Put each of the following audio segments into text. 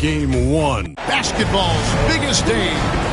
Game 1. Basketball's biggest day.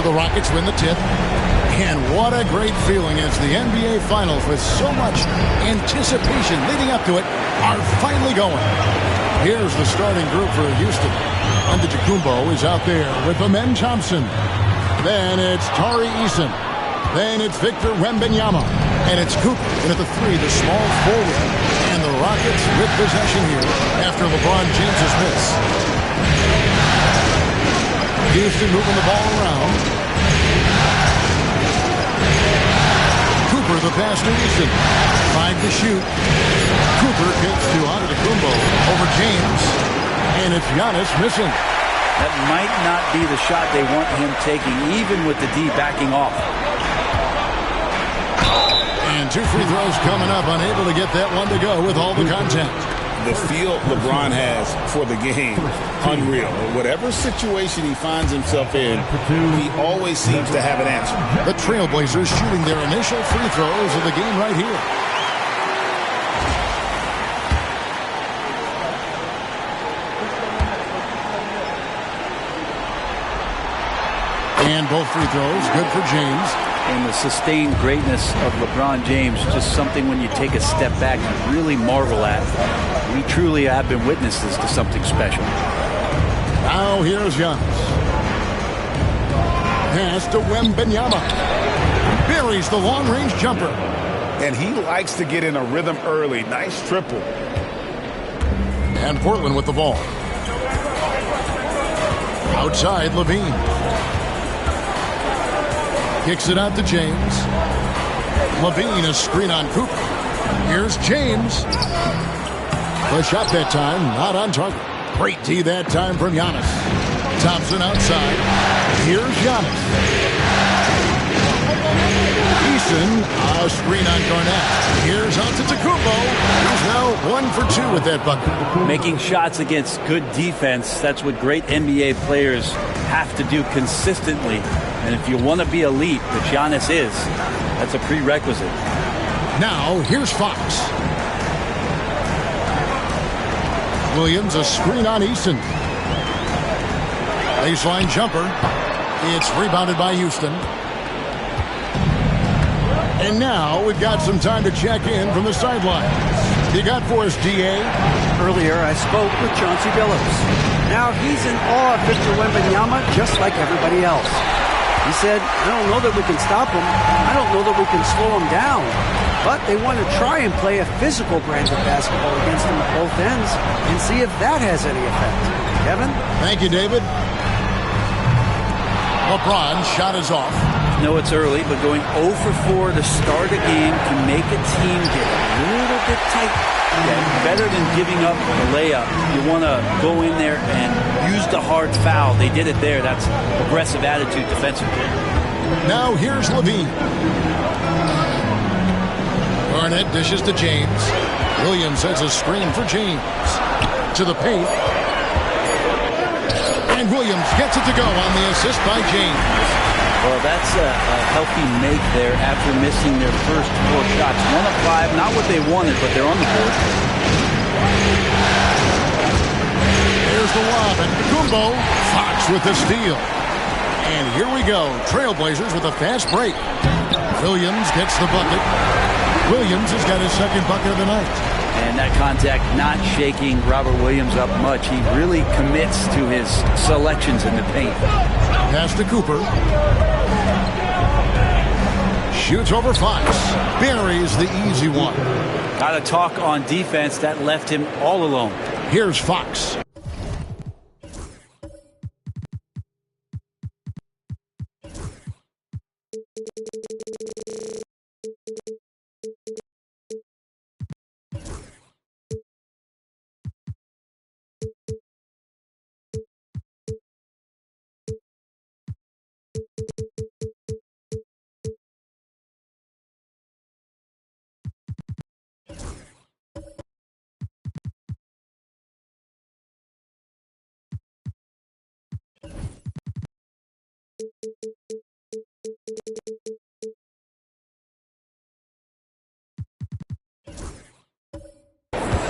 The Rockets win the tip. And what a great feeling as the NBA Finals, with so much anticipation leading up to it, are finally going. Here's the starting group for Houston. Antetokounmpo is out there with Amen Thompson. Then it's Tari Eason. Then it's Victor Wembanyama. And it's Cooper. And at the three, the small forward. And the Rockets with possession here after LeBron James's miss. Houston moving the ball around. Cooper, the pass to Eason. 5 to shoot. Cooper takes to Antetokounmpo over James. And it's Giannis missing. That might not be the shot they want him taking, even with the D backing off. And 2 free throws coming up, unable to get that one to go with all the contact. The feel LeBron has for the game, unreal. Whatever situation he finds himself in, he always seems to have an answer. The Trailblazers shooting their initial free throws of the game right here. And both free throws, good for James. And the sustained greatness of LeBron James, just something when you take a step back and really marvel at. We truly have been witnesses to something special. Now here's Giannis. Pass to Wembanyama. Buries the long-range jumper. And he likes to get in a rhythm early. Nice triple. And Portland with the ball. Outside, Levine. Kicks it out to James. Levine, a screen on Cooper. Here's James. The shot that time, not on target. Great D that time from Giannis. Thompson outside. Here's Giannis. Eason, a screen on Garnett. Here's Antetokounmpo. He's now 1 for 2 with that bucket. Making shots against good defense, that's what great NBA players have to do consistently. And if you want to be elite, which Giannis is, that's a prerequisite. Now, here's Fox. Williams, a screen on Eason. Baseline jumper. It's rebounded by Houston. And now we've got some time to check in from the sidelines. You got for us, DA? Earlier, I spoke with Chauncey Billups. Now he's in awe of Victor Wembanyama just like everybody else. He said, I don't know that we can stop him. I don't know that we can slow him down. But they want to try and play a physical brand of basketball against him at both ends and see if that has any effect. Kevin? Thank you, David. LeBron's shot is off. No, it's early, but going 0 for 4 to start a game can make a team get a little bit tight. Yeah, better than giving up a layup. You want to go in there and use the hard foul. They did it there. That's aggressive attitude defensively. Now here's Levine. Garnett dishes to James. Williams has a screen for James. To the paint. And Williams gets it to go on the assist by James. Well, that's a healthy make there after missing their first 4 shots. 1 of 5, not what they wanted, but they're on the board. There's the lob, and Kumbo, Fox with the steal. And here we go, Trailblazers with a fast break. Williams gets the bucket. Williams has got his second bucket of the night. And that contact not shaking Robert Williams up much. He really commits to his selections in the paint. Pass to Cooper. Shoots over Fox. Buries the easy one. Got to talk on defense. That left him all alone. Here's Fox.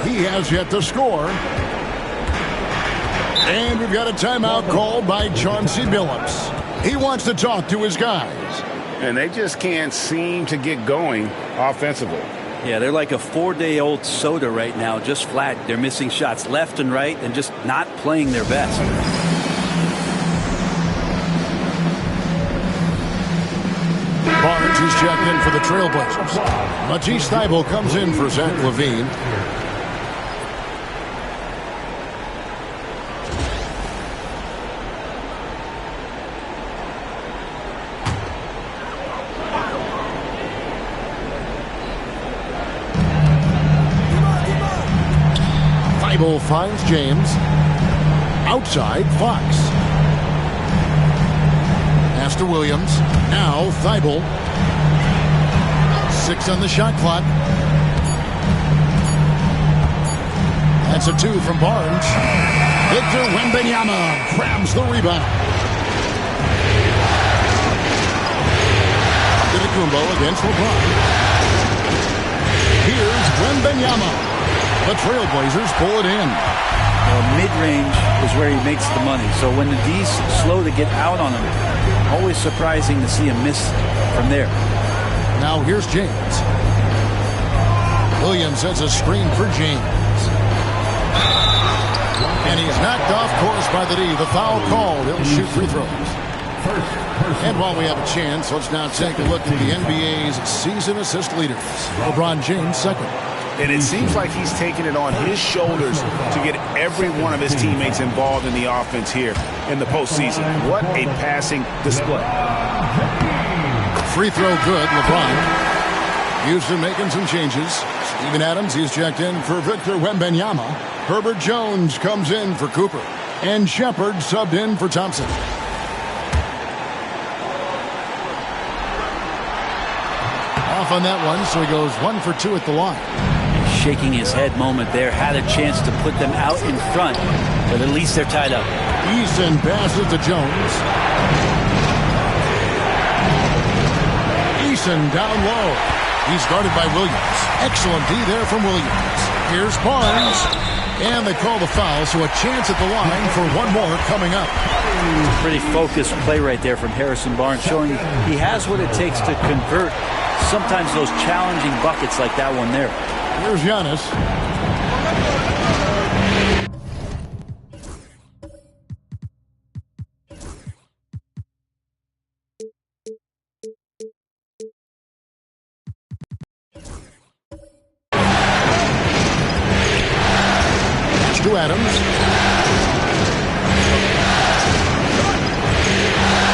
He has yet to score. And we've got a timeout called by Chauncey Billups. He wants to talk to his guys. And they just can't seem to get going offensively. Yeah, they're like a 4-day-old soda right now, just flat. They're missing shots left and right and just not playing their best. Barnes is checked in for the Trailblazers. Matisse Thybulle comes in for Zach LaVine. Thybulle finds James. Outside, Fox. Pass to Williams. Now, Thibault. 6 on the shot clock. That's a 2 from Barnes. Victor Wembanyama grabs the rebound. Antetokounmpo against LeBron. Here's Wembanyama. The Trailblazers pull it in. Mid-range is where he makes the money. So when the D's slow to get out on him, always surprising to see him miss from there. Now here's James. Williams has a screen for James. And he's knocked off course by the D. The foul called. He'll shoot free throws. And while we have a chance, let's now take a look at the NBA's season assist leaders. LeBron James second. And it seems like he's taking it on his shoulders to get every one of his teammates involved in the offense here in the postseason. What a passing display. Free throw good, LeBron. Houston making some changes. Steven Adams, he's checked in for Victor Wembanyama. Herbert Jones comes in for Cooper. And Shepard subbed in for Thompson. Off on that one, so he goes 1 for 2 at the line. Shaking his head moment there. Had a chance to put them out in front, but at least they're tied up. Eason passes to Jones. Eason down low. He's guarded by Williams. Excellent D there from Williams. Here's Barnes. And they call the foul, so a chance at the line for one more coming up. Pretty focused play right there from Harrison Barnes, showing he has what it takes to convert sometimes those challenging buckets like that one there. Here's Giannis. To Adams.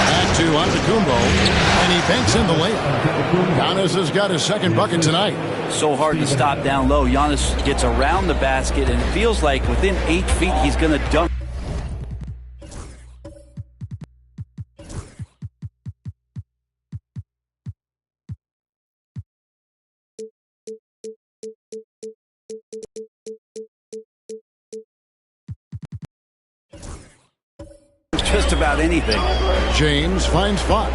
Back to Antetokounmpo. And he banks in the layup. Giannis has got his second bucket tonight. So hard to stop down low. Giannis gets around the basket, and it feels like within 8 feet he's going to dunk. Just about anything. James finds Fox.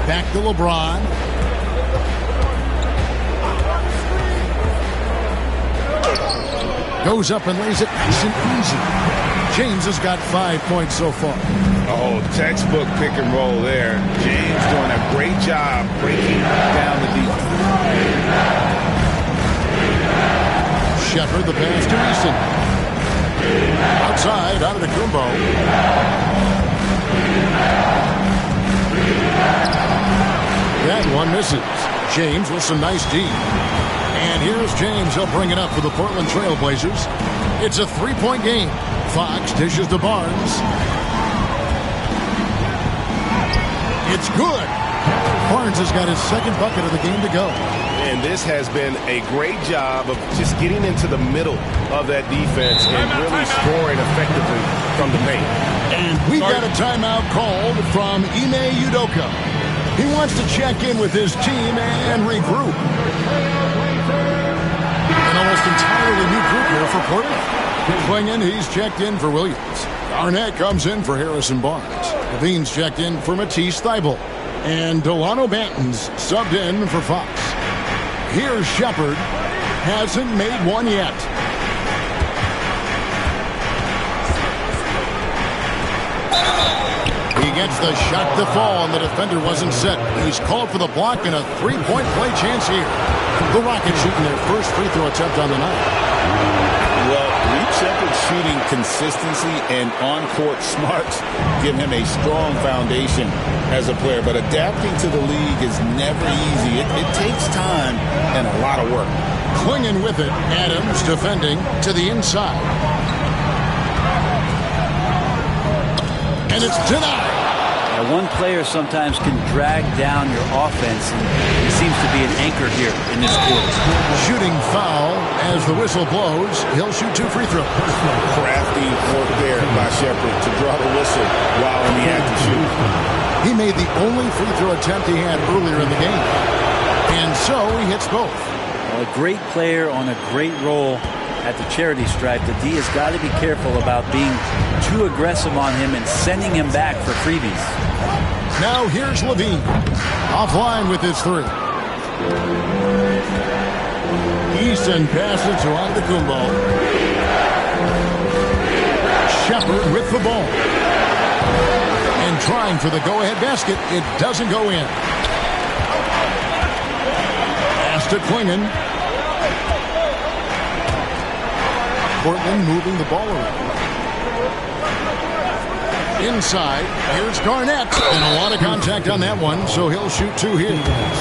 Back to LeBron. Goes up and lays it nice and easy. James has got 5 points so far. Oh, textbook pick and roll there. James doing a great job breaking down the defense. Shepard the pass to Eason. Outside, Antetokounmpo. That one misses. James with some nice D. And here's James. He'll bring it up for the Portland Trailblazers. It's a 3-point game. Fox dishes to Barnes. It's good. Barnes has got his second bucket of the game to go. And this has been a great job of just getting into the middle of that defense and really scoring effectively from the paint. And we've got a timeout called from Ime Udoka. He wants to check in with his team and regroup. An almost entirely new group here for Portland. Clingan, he's checked in for Williams. Garnett comes in for Harrison Barnes. Levine's checked in for Matisse Thybulle. And Delano Banton's subbed in for Fox. Here's Shepard. Hasn't made one yet. He gets the shot to fall, and the defender wasn't set. He's called for the block and a three-point play chance here. The Rockets shooting their first free throw attempt on the night. Well, Reed Shepard's shooting consistency and on-court smarts give him a strong foundation as a player. But adapting to the league is never easy. It takes time and a lot of work. Clinging with it, Adams defending to the inside. And it's denied. Now, one player sometimes can drag down your offense, and he seems to be an anchor here in this quarter. Shooting foul as the whistle blows. He'll shoot 2 free throws. Crafty work there by Sheppard to draw the whistle while in the act of shooting. He made the only free throw attempt he had earlier in the game. And so he hits both. Well, a great player on a great role at the charity stripe. The D has got to be careful about being too aggressive on him and sending him back for freebies. Now here's LaVine. Offline with his 3. Eason passes to Antetokounmpo. Sheppard with the ball. And trying for the go-ahead basket. It doesn't go in. Pass to Klingon. Portland moving the ball around. Inside, here's Garnett. And a lot of contact on that one, so he'll shoot 2 here.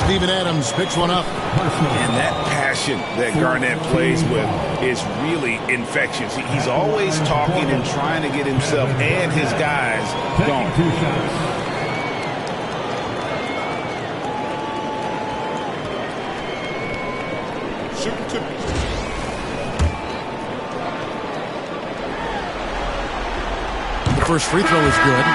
Steven Adams picks one up. And that passion that Garnett plays with is really infectious. He's always talking and trying to get himself and his guys going. First free throw is good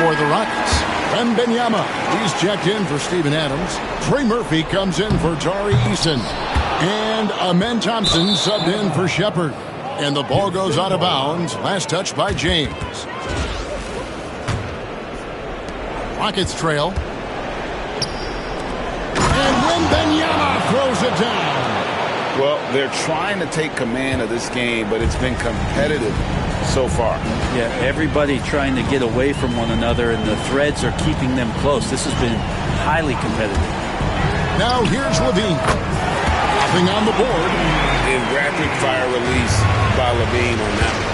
for the Rockets. Wembanyama, he's checked in for Steven Adams. Trey Murphy comes in for Tari Eason. And Amen Thompson subbed in for Sheppard. And the ball goes out of bounds. Last touch by James. Rockets trail. And Wembanyama throws it down. Well, they're trying to take command of this game, but it's been competitive so far. Yeah, everybody trying to get away from one another, and the threads are keeping them close. This has been highly competitive. Now here's LaVine. Nothing on the board. In rapid-fire release by LaVine on that one.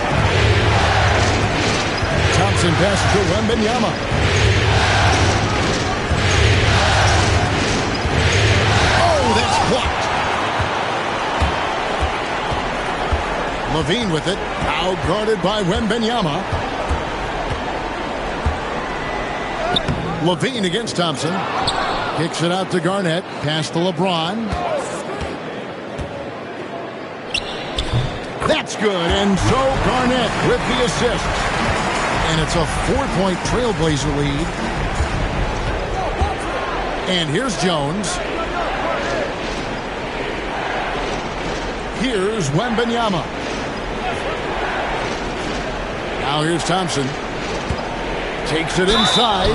Thompson passes to Wembanyama. Oh, that's blocked. LaVine with it. Now guarded by Wembanyama. LaVine against Thompson. Kicks it out to Garnett. Pass to LeBron. That's good. And so Garnett with the assist. And it's a 4-point Trailblazer lead. And here's Jones. Here's Wembanyama. Now here's Thompson. Takes it inside,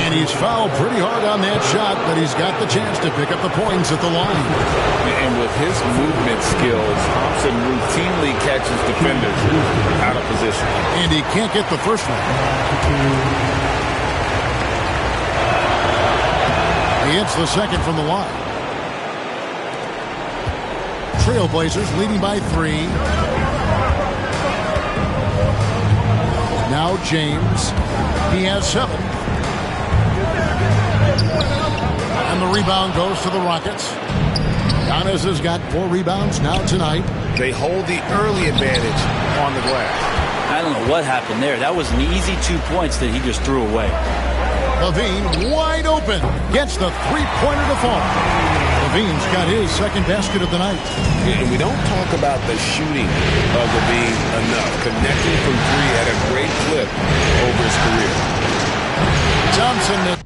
and he's fouled pretty hard on that shot, but he's got the chance to pick up the points at the line. And with his movement skills, Thompson routinely catches defenders out of position. And he can't get the first one. He hits the second from the line. Trailblazers leading by 3. Now James. He has 7. And the rebound goes to the Rockets. Giannis has got 4 rebounds now tonight. They hold the early advantage on the glass. I don't know what happened there. That was an easy 2 points that he just threw away. LaVine wide open. Gets the 3-pointer to fall. LaVine's got his second basket of the night. And we don't talk about the shooting of LaVine enough. Connecting from 3 at a great clip over his career. Thompson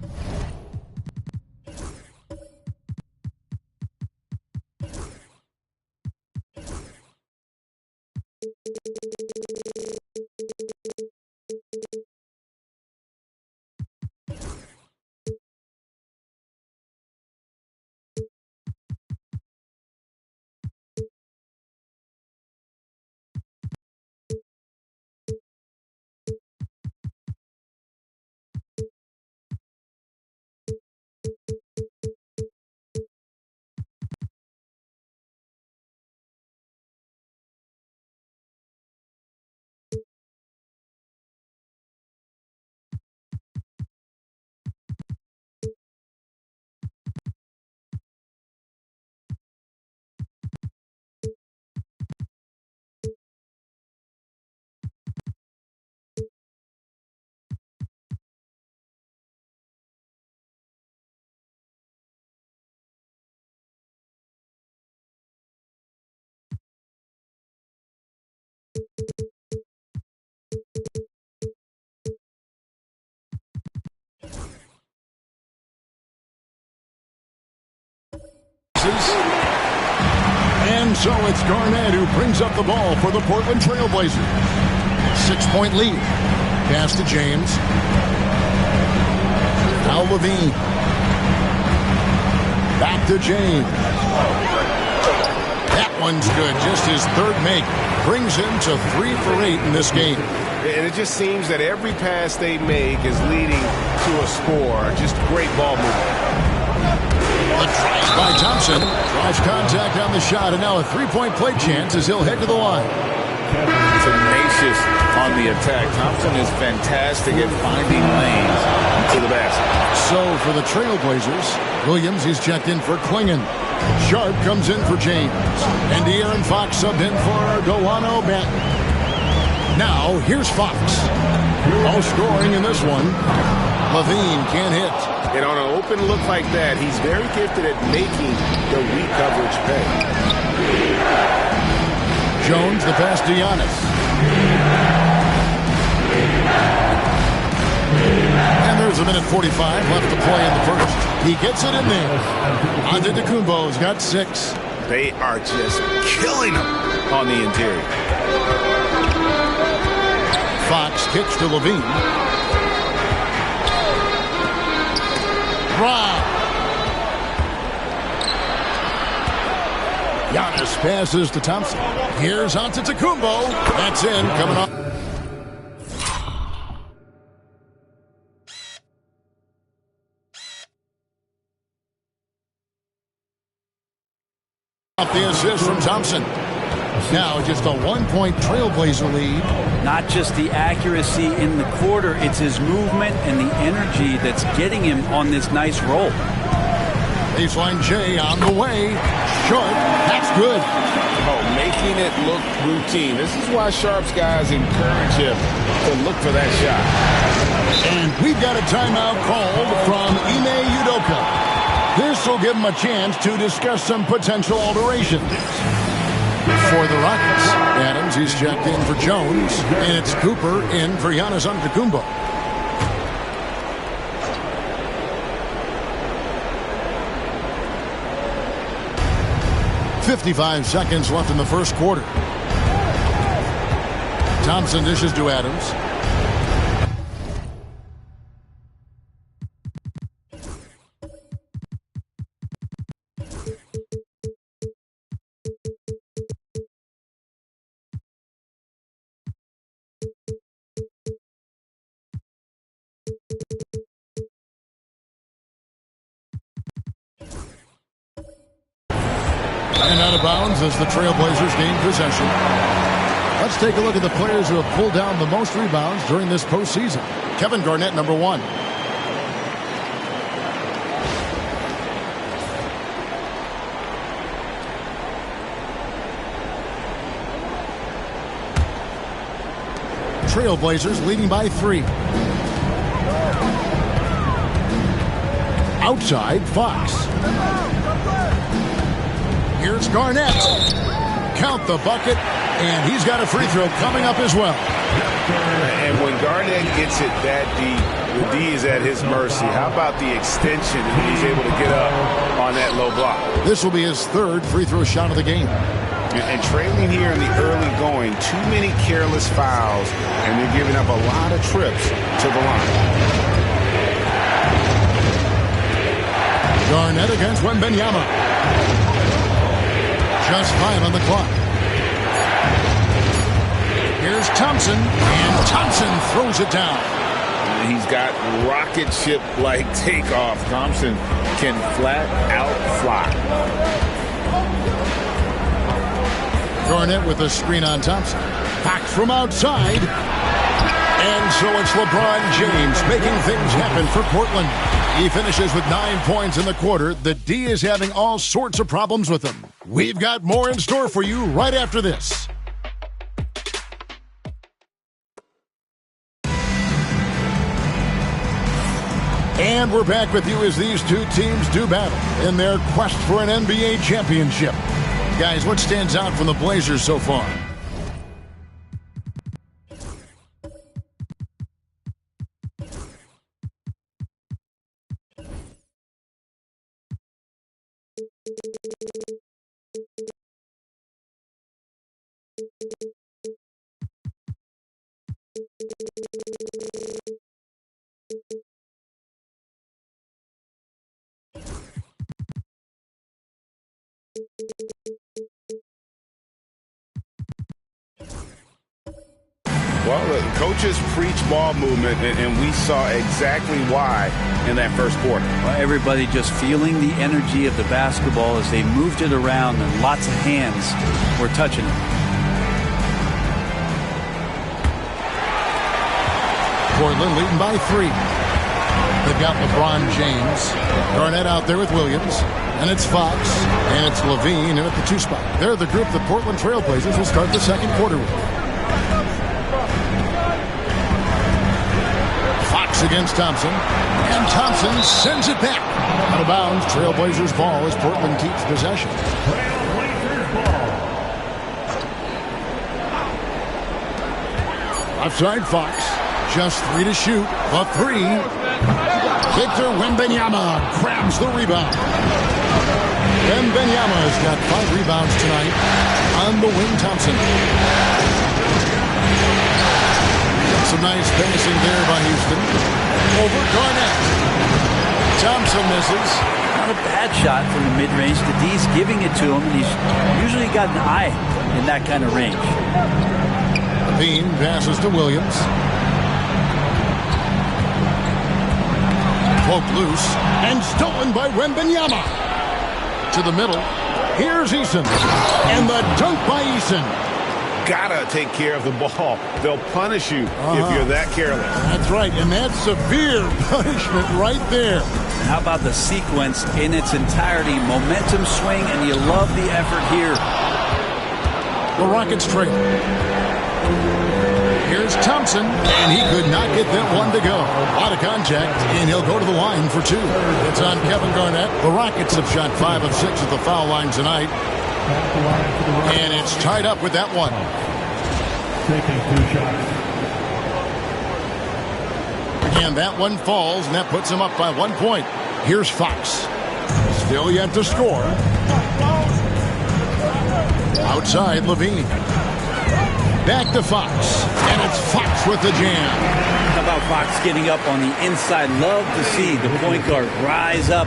And so it's Garnett who brings up the ball for the Portland Trail Blazers. 6-point lead. Pass to James. Now Levine. Back to James. That one's good. Just his third make. Brings him to 3 for 8 in this game. And it just seems that every pass they make is leading to a score. Just great ball movement. A drive by Thompson. Draws contact on the shot, and now a 3-point play chance as he'll head to the line. Tenacious on the attack. Thompson is fantastic at finding lanes to the basket. So for the Trailblazers, Williams, he's checked in for Klingon. Sharp comes in for James. And De'Aaron Fox subbed in for Delano Banton. Now, here's Fox. All scoring in this one. Levine can't hit. And on an open look like that, he's very gifted at making the weak coverage pay. Jones, the pass to Giannis. And there's a minute 45 left to play in the first. He gets it in there. Antetokounmpo's got 6. They are just killing him on the interior. Fox kicks to Levine. Rob. Giannis passes to Thompson. Here's Antetokounmpo. That's in. Coming off. Off the assist from Thompson. Now just a 1-point Trailblazer lead. Not just the accuracy in the quarter, it's his movement and the energy that's getting him on this nice roll. Baseline J on the way. Sharp. That's good. Oh, making it look routine. This is why Sharp's guys encourage him to look for that shot. And we've got a timeout called from Ime Udoka. This will give him a chance to discuss some potential alterations. For the Rockets, Adams, he's checked in for Jones, and it's Cooper in for Giannis Antetokounmpo. .55 seconds left in the first quarter. Thompson dishes to Adams. And out of bounds as the Trailblazers gain possession. Let's take a look at the players who have pulled down the most rebounds during this postseason. Kevin Garnett, number 1. Trailblazers leading by 3. Outside, Fox. Here's Garnett. Count the bucket, and he's got a free throw coming up as well. And when Garnett gets it that deep, the D is at his mercy. How about the extension when he's able to get up on that low block? This will be his 3rd free throw shot of the game. And trailing here in the early going, too many careless fouls, and they're giving up a lot of trips to the line. Garnett against Wembanyama. Just 5 on the clock. Here's Thompson, and Thompson throws it down. He's got rocket ship-like takeoff. Thompson can flat out fly. Garnett with a screen on Thompson. Fox from outside. And so it's LeBron James making things happen for Portland. He finishes with 9 points in the quarter. The D is having all sorts of problems with him. We've got more in store for you right after this. And we're back with you as these two teams do battle in their quest for an NBA championship. Guys, what stands out from the Blazers so far? Well, the coaches preach ball movement, and we saw exactly why in that first quarter. Well, everybody just feeling the energy of the basketball as they moved it around, and lots of hands were touching it. Portland leading by 3. They've got LeBron James. Garnett out there with Williams. And it's Fox. And it's Levine in at the 2 spot. They're the group that Portland Trailblazers will start the second quarter with. Fox against Thompson. And Thompson sends it back. Out of bounds. Trailblazers ball as Portland keeps possession. Left side Fox. Just 3 to shoot. The 3. Victor Wembanyama grabs the rebound. Wembanyama's got 5 rebounds tonight on the wing. Thompson. Some nice passing there by Houston. Over Garnett. Thompson misses. Not a bad shot from the mid-range. The D's giving it to him, and he's usually got an eye in that kind of range. Levine passes to Williams. Poked loose and stolen by Wembanyama. To the middle. Here's Eason. And the dunk by Eason. Gotta take care of the ball. They'll punish you if you're that careless. That's right, and that's severe punishment right there. How about the sequence in its entirety? Momentum swing, and you love the effort here. The Rockets trail. Here's Thompson, and he could not get that one to go. A lot of contact, and he'll go to the line for 2. It's on Kevin Garnett. The Rockets have shot 5 of 6 at the foul line tonight. And it's tied up with that one. Taking 2 shots. And that one falls, and that puts him up by 1 point. Here's Fox. Still yet to score. Outside, Levine. Back to Fox. And it's Fox with the jam. How about Fox getting up on the inside? Love to see the point guard rise up.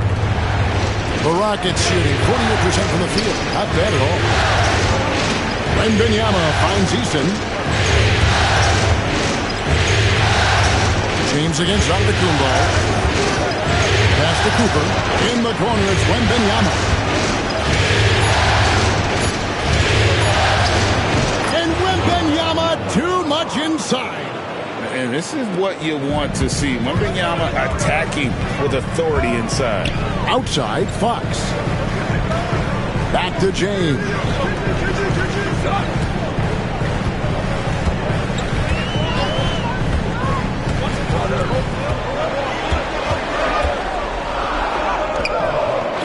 The Rockets shooting 48% from the field. Not bad at all. Wembanyama finds Eason. James against Antetokounmpo. Pass to Cooper. In the corner, it's Wembanyama. And Wembanyama too much inside. And this is what you want to see. Wembanyama attacking with authority inside. Outside, Fox. Back to James.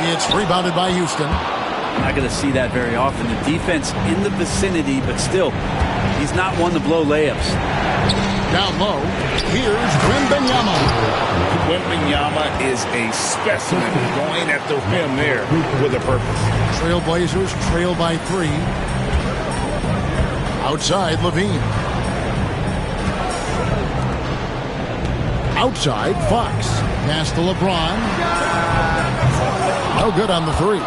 It's rebounded by Houston. Not going to see that very often. The defense in the vicinity, but still, he's not one to blow layups. Down low, here's Wembanyama. Wembanyama is a specimen going at the rim there with a purpose. Trailblazers trail by 3. Outside, Levine. Outside, Fox. Pass to LeBron. No good on the 3.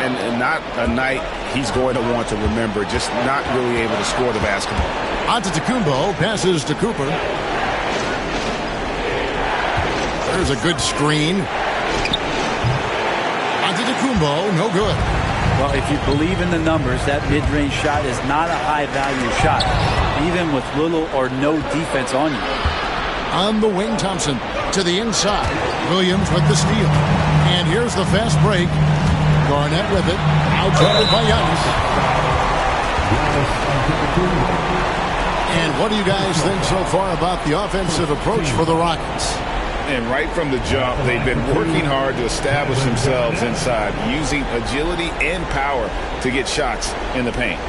And not a night he's going to want to remember, just not really able to score the basketball. Antetokounmpo passes to Cooper. There's a good screen. Antetokounmpo, no good. Well, if you believe in the numbers, that mid-range shot is not a high-value shot, even with little or no defense on you. On the wing, Thompson to the inside. Williams with the steal. And here's the fast break. Garnett with it. Outside by Giannis. And what do you guys think so far about the offensive approach for the Rockets? And right from the jump, they've been working hard to establish themselves inside, using agility and power to get shots in the paint.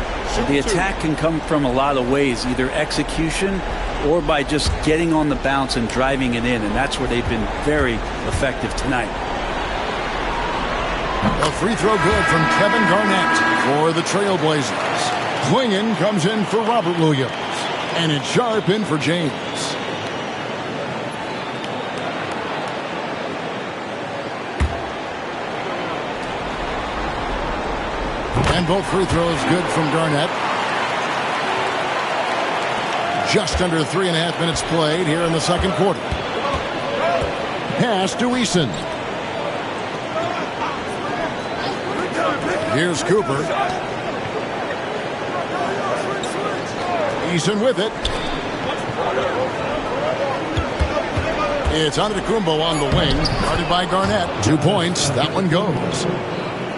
The attack can come from a lot of ways, either execution or by just getting on the bounce and driving it in, and that's where they've been very effective tonight. A free throw good from Kevin Garnett for the Trailblazers. Clingan comes in for Robert Williams. And it's Sharp in for James. And both free throws good from Garnett. Just under 3.5 minutes played here in the second quarter. Pass to Eason. Here's Cooper. Eason with it. It's Antetokounmpo on the wing, guarded by Garnett. 2 points. That one goes.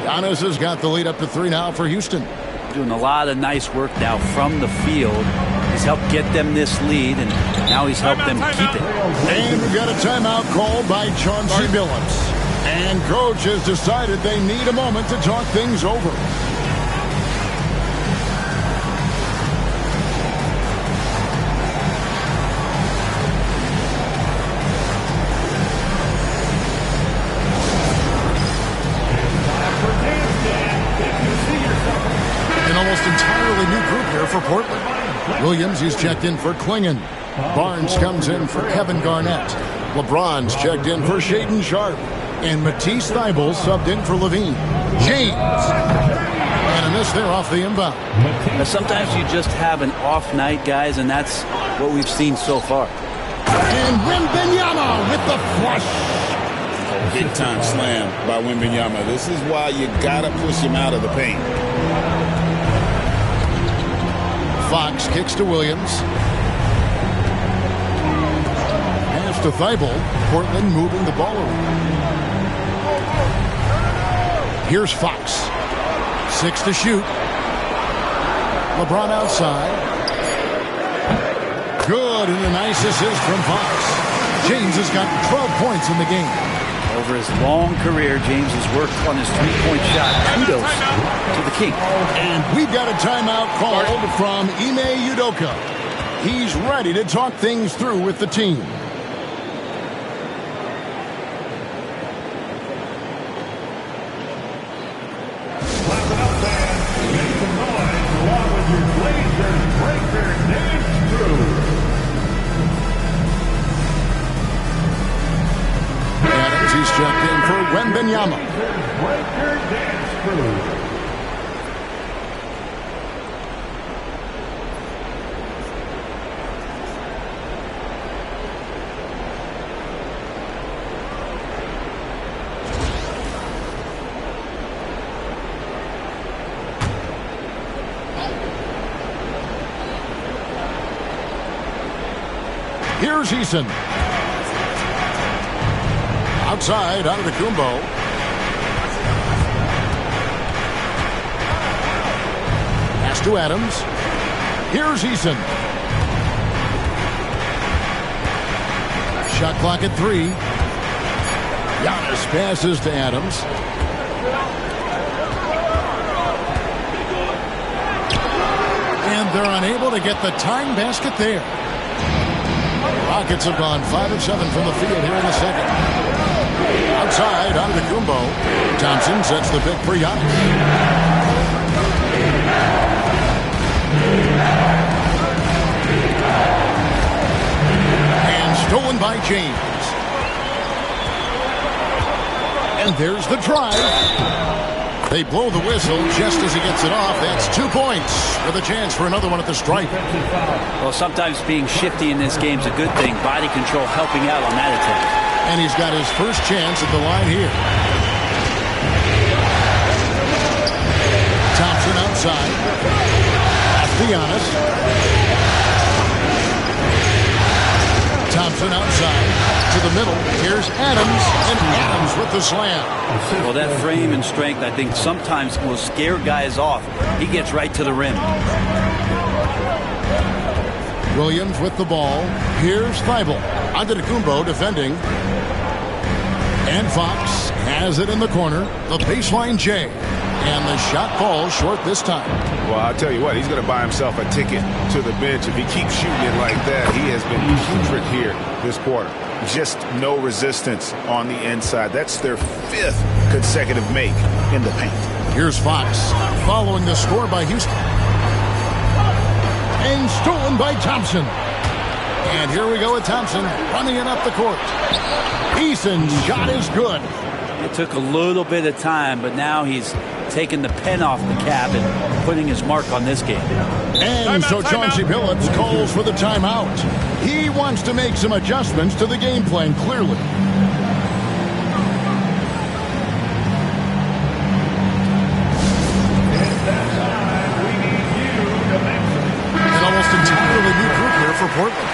Giannis has got the lead up to 3 now for Houston. Doing a lot of nice work now from the field. He's helped get them this lead, and now he's helped them keep it. And we've got a timeout called by Chauncey Billups. And coach has decided they need a moment to talk things over. An almost entirely new group here for Portland. Williams, he's checked in for Klingon. Barnes comes in for Kevin Garnett. LeBron's checked in for Shaedon Sharpe. And Matisse Thybulle subbed in for Levine. James. And a miss there off the inbound. Now, sometimes you just have an off night, guys, and that's what we've seen so far. And Wembanyama with the flush. Big time slam by Wembanyama. This is why you gotta push him out of the paint. Fox kicks to Williams. Pass to Thybulle. Portland moving the ball around. Here's Fox. 6 to shoot. LeBron outside. Good, and a nice assist from Fox. James has got 12 points in the game. Over his long career, James has worked on his three-point shot. Kudos to the King. And we've got a timeout called from Ime Udoka. He's ready to talk things through with the team. Adams, he's checked in for Wembanyama. Here's Eason. Outside, Antetokounmpo. Pass to Adams. Here's Eason. Shot clock at 3. Giannis passes to Adams. And they're unable to get the tying basket there. Rockets have gone 5 of 7 from the field here in the second. Outside, Antetokounmpo. Thompson sets the pick for Giannis. And stolen by James. And there's the drive. They blow the whistle just as he gets it off. That's 2 points with a chance for another one at the stripe. Well, sometimes being shifty in this game is a good thing. Body control helping out on that attack. And he's got his first chance at the line here. Thompson outside. That's Giannis. Thompson outside to the middle. Here's Adams, and Adams with the slam. Well, that frame and strength, I think, sometimes will scare guys off. He gets right to the rim. Williams with the ball. Here's Thybulle. Antetokounmpo defending. And Fox has it in the corner. The baseline J. And the shot falls short this time. Well, I'll tell you what, he's going to buy himself a ticket to the bench. If he keeps shooting it like that, he has been putrid here this quarter. Just no resistance on the inside. That's their 5th consecutive make in the paint. Here's Fox following the score by Houston. And stolen by Thompson. And here we go with Thompson running it up the court. Eason's shot is good. It took a little bit of time, but now he's taking the pen off the cap and putting his mark on this game. And so Chauncey Billups calls for the timeout. He wants to make some adjustments to the game plan, clearly. An almost entirely new group here for Portland.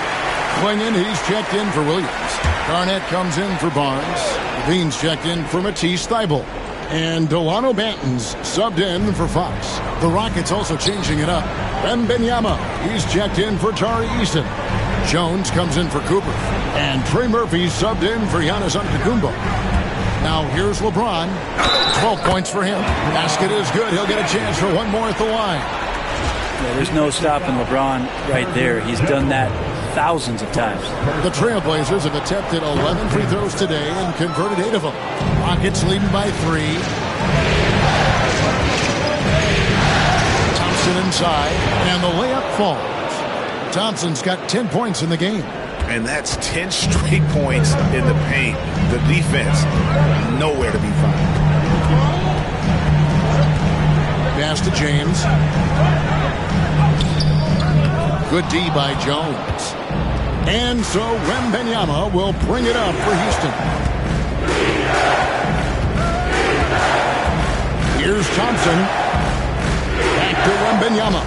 Clingan, he's checked in for Williams. Garnett comes in for Barnes. Levine's checked in for Matisse Thybulle. And Delano Banton's subbed in for Fox. The Rockets also changing it up. Wembanyama, he's checked in for Tari Eason. Jones comes in for Cooper. And Trey Murphy subbed in for Giannis Antetokounmpo. Now here's LeBron. 12 points for him. Basket is good. He'll get a chance for one more at the line. Yeah, there's no stopping LeBron right there. He's done that thousands of times. The Trailblazers have attempted 11 free throws today and converted 8 of them. Rockets leading by 3. Thompson inside, and the layup falls. Thompson's got 10 points in the game. And that's 10 straight points in the paint. The defense, nowhere to be found. Pass to James. Good D by Jones. And so Wembanyama will bring it up for Houston. Here's Thompson. Back to Wembanyama.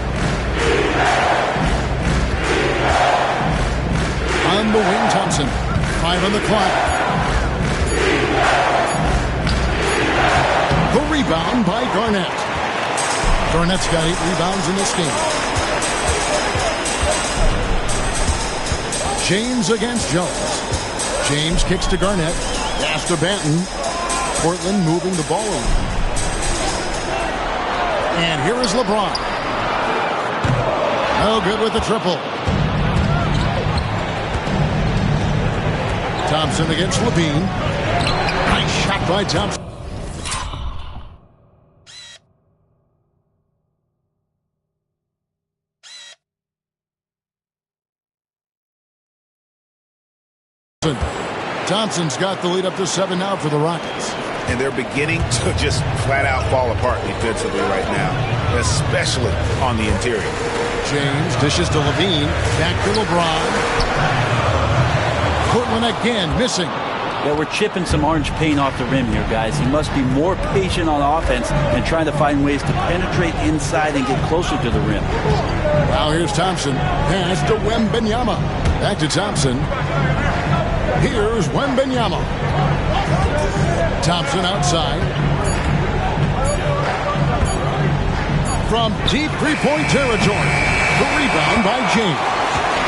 On the wing, Thompson. 5 on the clock. The rebound by Garnett. Garnett's got 8 rebounds in this game. James against Jones. James kicks to Garnett. Pass to Banton. Portland moving the ball around. And here is LeBron. No good with the triple. Thompson against Levine. Nice shot by Thompson. Thompson's got the lead up to 7 now for the Rockets. And they're beginning to just flat out fall apart defensively right now, especially on the interior. James dishes to Levine. Back to LeBron. Portland again missing. Yeah, we're chipping some orange paint off the rim here, guys. He must be more patient on offense and trying to find ways to penetrate inside and get closer to the rim. Now here's Thompson. Pass to Wembanyama. Back to Thompson. Here's Wembanyama. Thompson outside. From deep three-point territory. The rebound by James.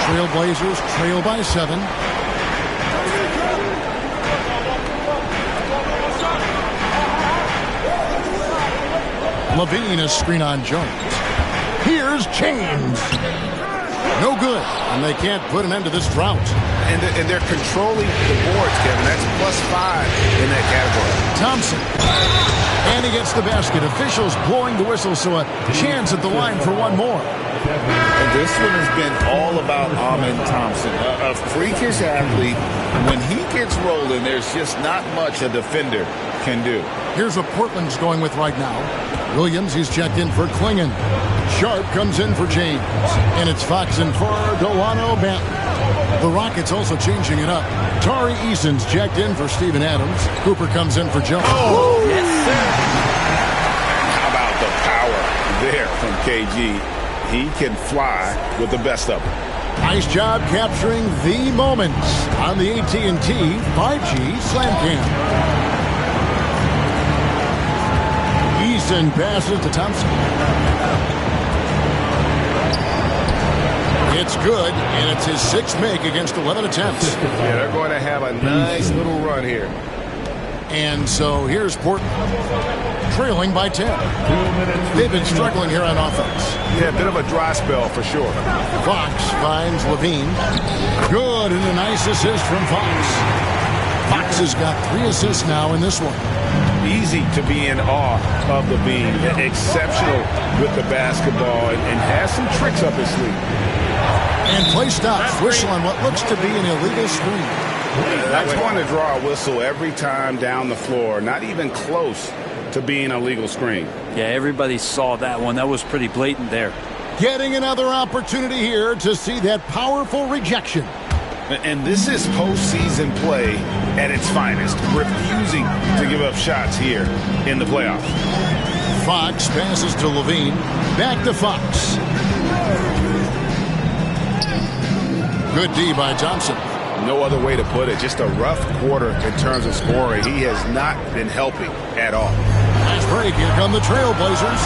Trailblazers trail by 7. Levine is screen on Jones. Here's James. No good, and they can't put an end to this drought. And they're controlling the boards, Kevin. That's +5 in that category. Thompson. And he gets the basket. Officials blowing the whistle, so a chance at the line for one more. And this one has been all about Amen Thompson. A freakish athlete. When he gets rolling, there's just not much a defender can do. Here's what Portland's going with right now. Williams, he's checked in for Clingan. Sharp comes in for James. And it's Fox in for Delano Banton. The Rockets also changing it up. Tari Eason's checked in for Steven Adams. Cooper comes in for Jones. Oh, yes, sir. How about the power there from KG? He can fly with the best of them. Nice job capturing the moments on the AT&T 5G Slam Cam. Eason passes to Thompson. It's good, and it's his 6th make against 11 attempts. Yeah, they're going to have a nice little run here. And so here's Portland, trailing by 10. They've been struggling here on offense. Yeah, a bit of a dry spell for sure. Fox finds Levine. Good, and a nice assist from Fox. Fox has got 3 assists now in this one. Easy to be in awe of Levine. Exceptional with the basketball and has some tricks up his sleeve. And play stops. Whistle on what looks to be an illegal screen. That's going to draw a whistle every time down the floor. Not even close to being a legal screen. Yeah, everybody saw that one. That was pretty blatant there. Getting another opportunity here to see that powerful rejection. And this is postseason play at its finest, refusing to give up shots here in the playoffs. Fox passes to Levine. Back to Fox. Good D by Thompson. No other way to put it. Just a rough quarter in terms of scoring. He has not been helping at all. Last break. Here come the Trailblazers.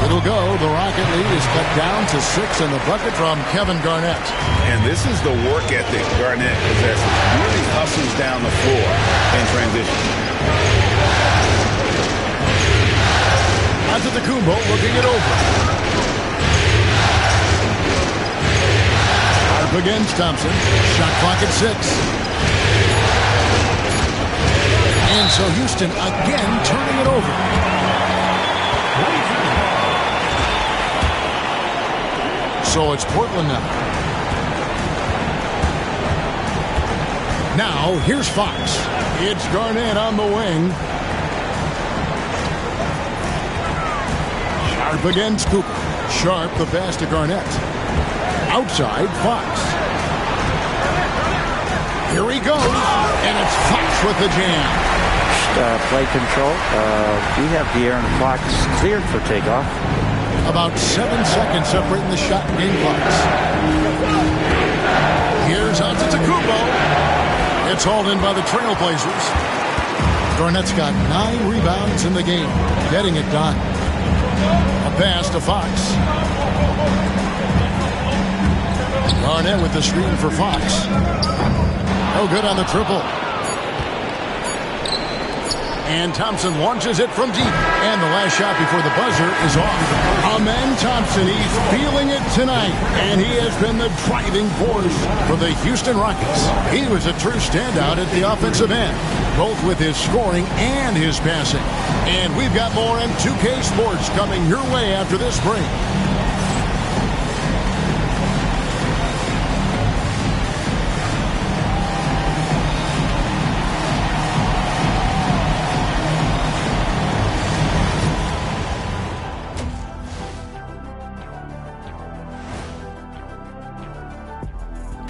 It'll go. The Rocket lead is cut down to 6 in the bucket from Kevin Garnett. And this is the work ethic Garnett possesses. Really hustles down the floor in transition. Antetokounmpo looking it over. Up against Thompson. Shot clock at 6. And so Houston again turning it over. So it's Portland now. Now here's Fox. It's Garnett on the wing. Sharp against Cooper. Sharp the pass to Garnett. Outside, Fox. Here he goes, and it's Fox with the jam. Play control. We have De'Aaron Fox cleared for takeoff. About 7 seconds separating the shot and game clocks. Here's Antetokounmpo. It's hauled in by the Trailblazers. Garnett's got 9 rebounds in the game, getting it done. A pass to Fox. Garnett with the screen for Fox. No good on the triple. And Thompson launches it from deep. And the last shot before the buzzer is off. Amen Thompson, he's feeling it tonight. And he has been the driving force for the Houston Rockets. He was a true standout at the offensive end, both with his scoring and his passing. And we've got more M2K Sports coming your way after this break.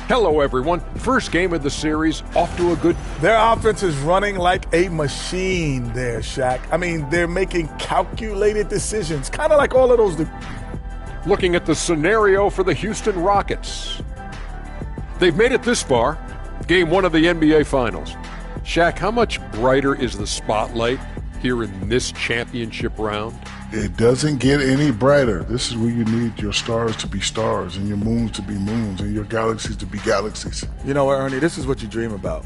Hello, everyone. First game of the series, off to a good... Their offense is running like a machine there, Shaq. I mean, they're making calculated decisions, kind of like all of those... Looking at the scenario for the Houston Rockets. They've made it this far, game 1 of the NBA Finals. Shaq, how much brighter is the spotlight here in this championship round? It doesn't get any brighter. This is where you need your stars to be stars and your moons to be moons and your galaxies to be galaxies. You know what, Ernie, this is what you dream about.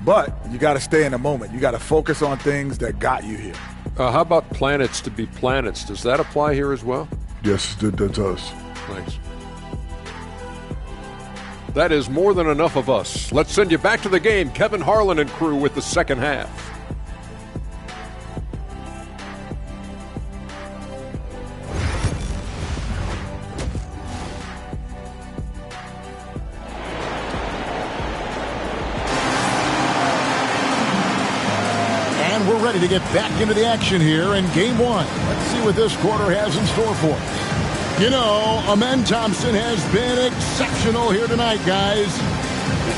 But you got to stay in the moment. You got to focus on things that got you here. How about planets to be planets? Does that apply here as well? Yes, it does. Thanks. That is more than enough of us. Let's send you back to the game. Kevin Harlan and crew with the second half. We're ready to get back into the action here in game 1. Let's see what this quarter has in store for us. You know, Amen Thompson has been exceptional here tonight, guys.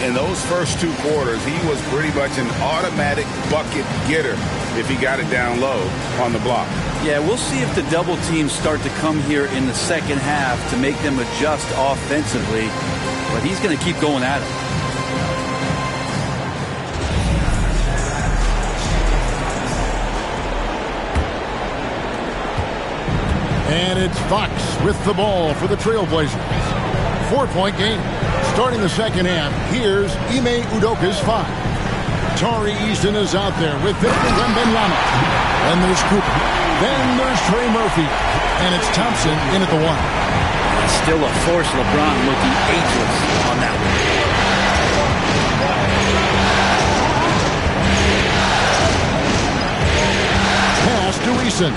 In those first 2 quarters, he was pretty much an automatic bucket getter if he got it down low on the block. Yeah, we'll see if the double teams start to come here in the second half to make them adjust offensively. But he's going to keep going at it. And it's Fox with the ball for the Trailblazers. 4-point game. Starting the second half, here's Ime Udoka's 5. Tari Easton is out there with Victor Wembanyama. Then there's Cooper. Then there's Trey Murphy. And it's Thompson in at the 1. Still a force. LeBron looking ageless on that one. Pass to Easton.